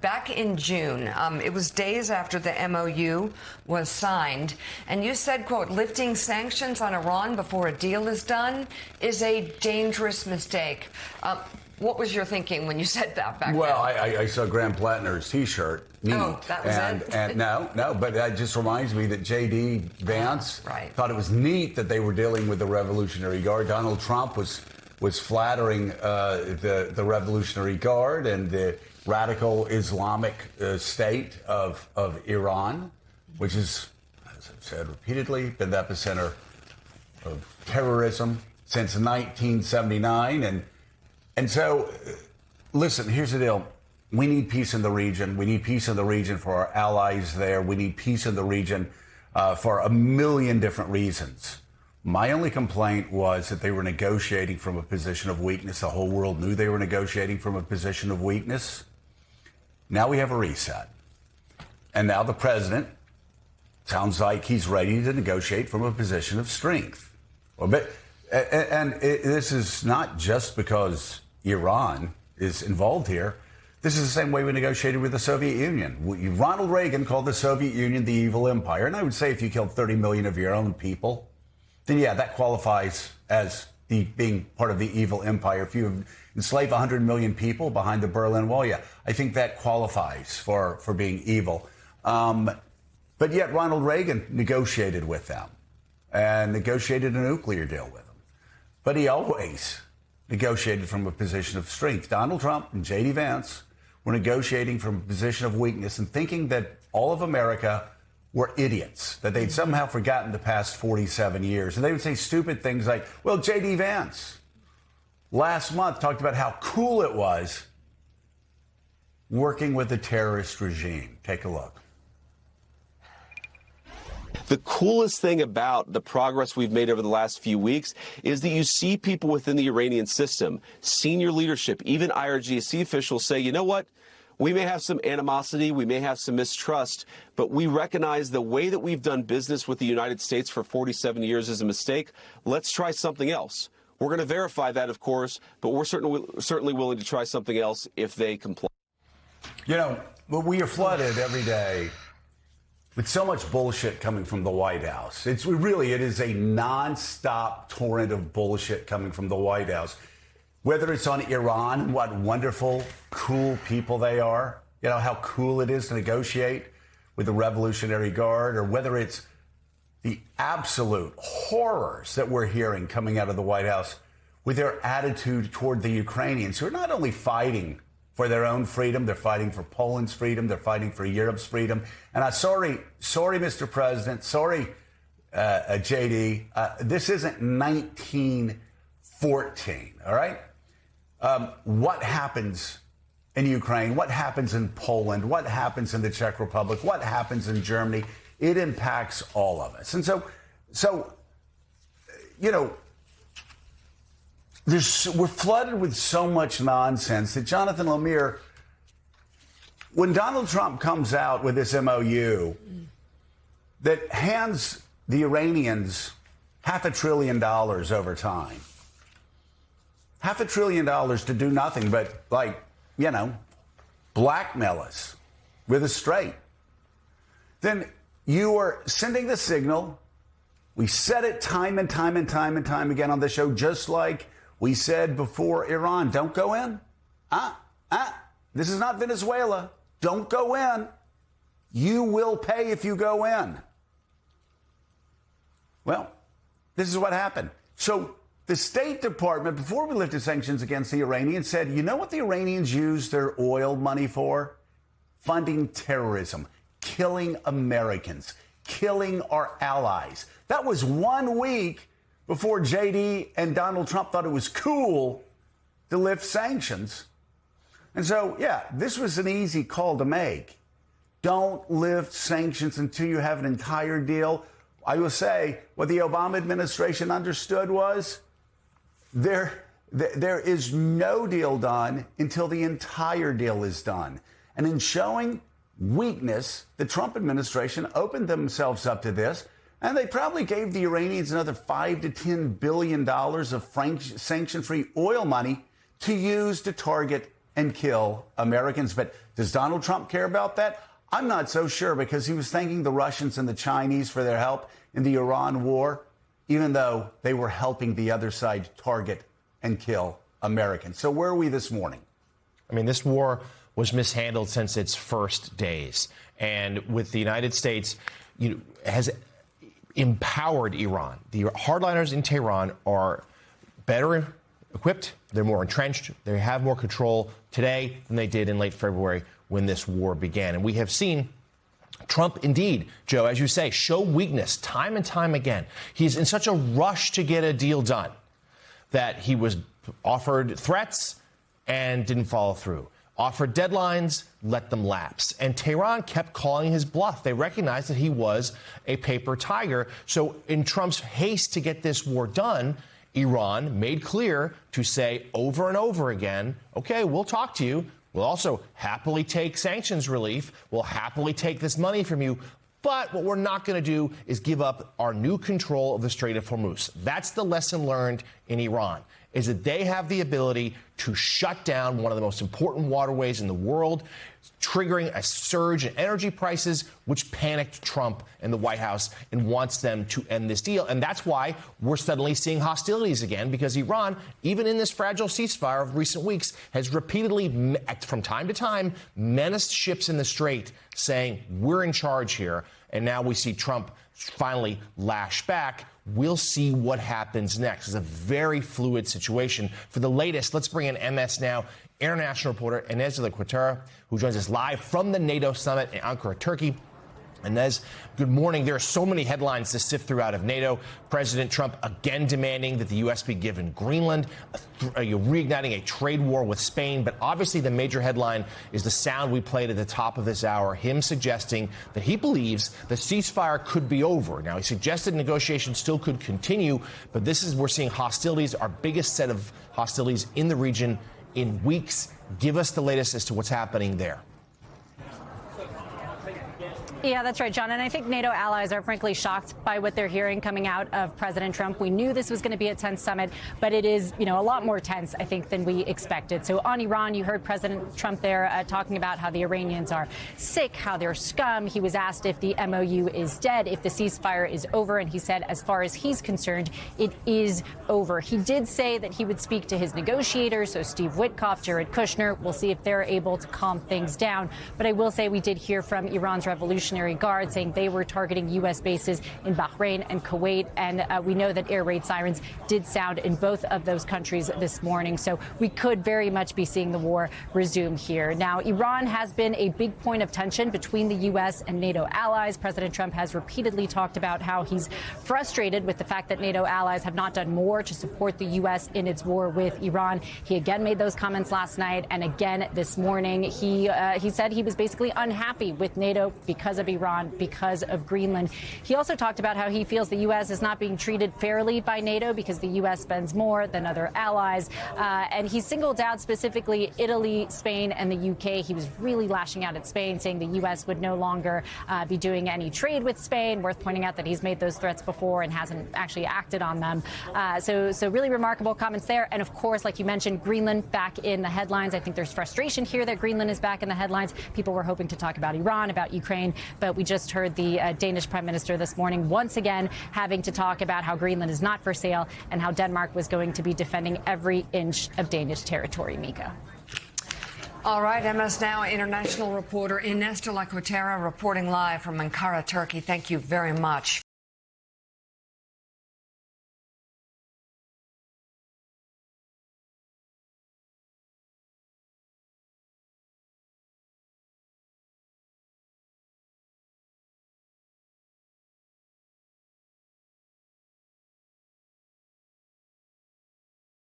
Back in June, it was days after the MOU was signed, and you said, quote, lifting sanctions on Iran before a deal is done is a dangerous mistake. What was your thinking when you said that back then? Well, I saw Graham Plattner's T-shirt. Neat. Oh, that was it? And no, but that just reminds me that J.D. Vance thought it was neat that they were dealing with the Revolutionary Guard. Donald Trump was flattering the Revolutionary Guard and the radical Islamic state of Iran, which is, as I've said repeatedly, been the epicenter of terrorism since 1979. And so, listen, here's the deal. We need peace in the region. We need peace in the region for our allies there. We need peace in the region for a million different reasons. My only complaint was that they were negotiating from a position of weakness. The whole world knew they were negotiating from a position of weakness. Now we have a reset. And now the president sounds like he's ready to negotiate from a position of strength. This is not just because Iran is involved here. This is the same way we negotiated with the Soviet Union. Ronald Reagan called the Soviet Union the evil empire. And I would say if you killed 30 million of your own people, then yeah, that qualifies as being part of the evil empire. If you enslave 100 million people behind the Berlin Wall, yeah, I think that qualifies for being evil. But yet Ronald Reagan negotiated with them and negotiated a nuclear deal with them. But he always negotiated from a position of strength. Donald Trump and J.D. Vance were negotiating from a position of weakness and thinking that all of America were idiots, that they'd somehow forgotten the past 47 years. And they would say stupid things like, well, J.D. Vance last month talked about how cool it was working with a terrorist regime. Take a look. The coolest thing about the progress we've made over the last few weeks is that you see people within the Iranian system, senior leadership, even IRGC officials say, you know what? We may have some animosity, we may have some mistrust, but we recognize the way that we've done business with the United States for 47 years is a mistake. Let's try something else. We're going to verify that, of course, but we're certainly willing to try something else if they comply. You know, we are flooded every day with so much bullshit coming from the White House. It is a nonstop torrent of bullshit coming from the White House. Whether it's on Iran, what wonderful, cool people they are, you know, how cool it is to negotiate with the Revolutionary Guard, or whether it's the absolute horrors that we're hearing coming out of the White House with their attitude toward the Ukrainians, who are not only fighting for their own freedom, they're fighting for Poland's freedom, they're fighting for Europe's freedom. And I'm sorry, Mr. President, sorry, JD, this isn't 1914, all right? What happens in Ukraine, what happens in Poland, what happens in the Czech Republic, what happens in Germany, it impacts all of us. And so you know, we're flooded with so much nonsense that Jonathan Lemire, when Donald Trump comes out with this MOU that hands the Iranians $500 billion over time, $500 billion to do nothing but, like, you know, blackmail us with a straight, then you are sending the signal. We said it time and time and time and time again on the show, just like we said before Iran, don't go in. This is not Venezuela. Don't go in. You will pay if you go in. Well, this is what happened. So the State Department, before we lifted sanctions against the Iranians, said, you know what the Iranians use their oil money for? Funding terrorism, killing Americans, killing our allies. That was 1 week before JD and Donald Trump thought it was cool to lift sanctions. And so, yeah, this was an easy call to make. Don't lift sanctions until you have an entire deal. I will say what the Obama administration understood was there is no deal done until the entire deal is done. And in showing weakness, the Trump administration opened themselves up to this, and they probably gave the Iranians another $5 to $10 billion of sanction-free oil money to use to target and kill Americans. But does Donald Trump care about that? I'm not so sure, because he was thanking the Russians and the Chinese for their help in the Iran war, even though they were helping the other side target and kill Americans. So where are we this morning? I mean, this war was mishandled since its first days. And with the United States, has empowered Iran. The hardliners in Tehran are better equipped. They're more entrenched. They have more control today than they did in late February when this war began. And we have seen Trump, indeed, Joe, as you say, show weakness time and time again. He's in such a rush to get a deal done that he was offered threats and didn't follow through. Offered deadlines, let them lapse. And Tehran kept calling his bluff. They recognized that he was a paper tiger. So in Trump's haste to get this war done, Iran made clear to say over and over again, okay, we'll talk to you. We'll also happily take sanctions relief. We'll happily take this money from you. But what we're not going to do is give up our new control of the Strait of Hormuz. That's the lesson learned in Iran, is that they have the ability to shut down one of the most important waterways in the world, triggering a surge in energy prices, which panicked Trump and the White House and wants them to end this deal. And that's why we're suddenly seeing hostilities again, because Iran, even in this fragile ceasefire of recent weeks, has repeatedly, from time to time, menaced ships in the strait, saying, we're in charge here. And now we see Trump finally lash back. We'll see what happens next. It's a very fluid situation. For the latest, let's bring in MS Now international reporter Enes de la Cuetara, who joins us live from the NATO summit in Ankara, Turkey. Enes, good morning. There are so many headlines to sift through out of NATO. President Trump again demanding that the U.S. be given Greenland, reigniting a trade war with Spain. But obviously the major headline is the sound we played at the top of this hour, him suggesting that he believes the ceasefire could be over. Now, he suggested negotiations still could continue, but we're seeing hostilities, our biggest set of hostilities in the region in weeks. Give us the latest as to what's happening there. Yeah, that's right, John. And I think NATO allies are frankly shocked by what they're hearing coming out of President Trump. We knew this was going to be a tense summit, but it is, a lot more tense, I think, than we expected. So on Iran, you heard President Trump there talking about how the Iranians are sick, how they're scum. He was asked if the MOU is dead, if the ceasefire is over. And he said, as far as he's concerned, it is over. He did say that he would speak to his negotiators, so Steve Witkoff, Jared Kushner. We'll see if they're able to calm things down. But I will say we did hear from Iran's Revolutionary Guard saying they were targeting U.S. bases in Bahrain and Kuwait. And we know that air raid sirens did sound in both of those countries this morning. So we could very much be seeing the war resume here. Now, Iran has been a big point of tension between the U.S. and NATO allies. President Trump has repeatedly talked about how he's frustrated with the fact that NATO allies have not done more to support the U.S. in its war with Iran. He again made those comments last night, and again this morning. He said he was basically unhappy with NATO because of Iran, because of Greenland. He also talked about how he feels the U.S. is not being treated fairly by NATO because the U.S. spends more than other allies. And he singled out specifically Italy, Spain, and the U.K. He was really lashing out at Spain, saying the U.S. would no longer be doing any trade with Spain. Worth pointing out that he's made those threats before and hasn't actually acted on them. So really remarkable comments there. And of course, like you mentioned, Greenland back in the headlines. I think there's frustration here that Greenland is back in the headlines. People were hoping to talk about Iran, about Ukraine, but we just heard the Danish Prime Minister this morning once again having to talk about how Greenland is not for sale and how Denmark was going to be defending every inch of Danish territory. Mika. All right, MS Now international reporter Enes de la Cuetara reporting live from Ankara, Turkey. Thank you very much.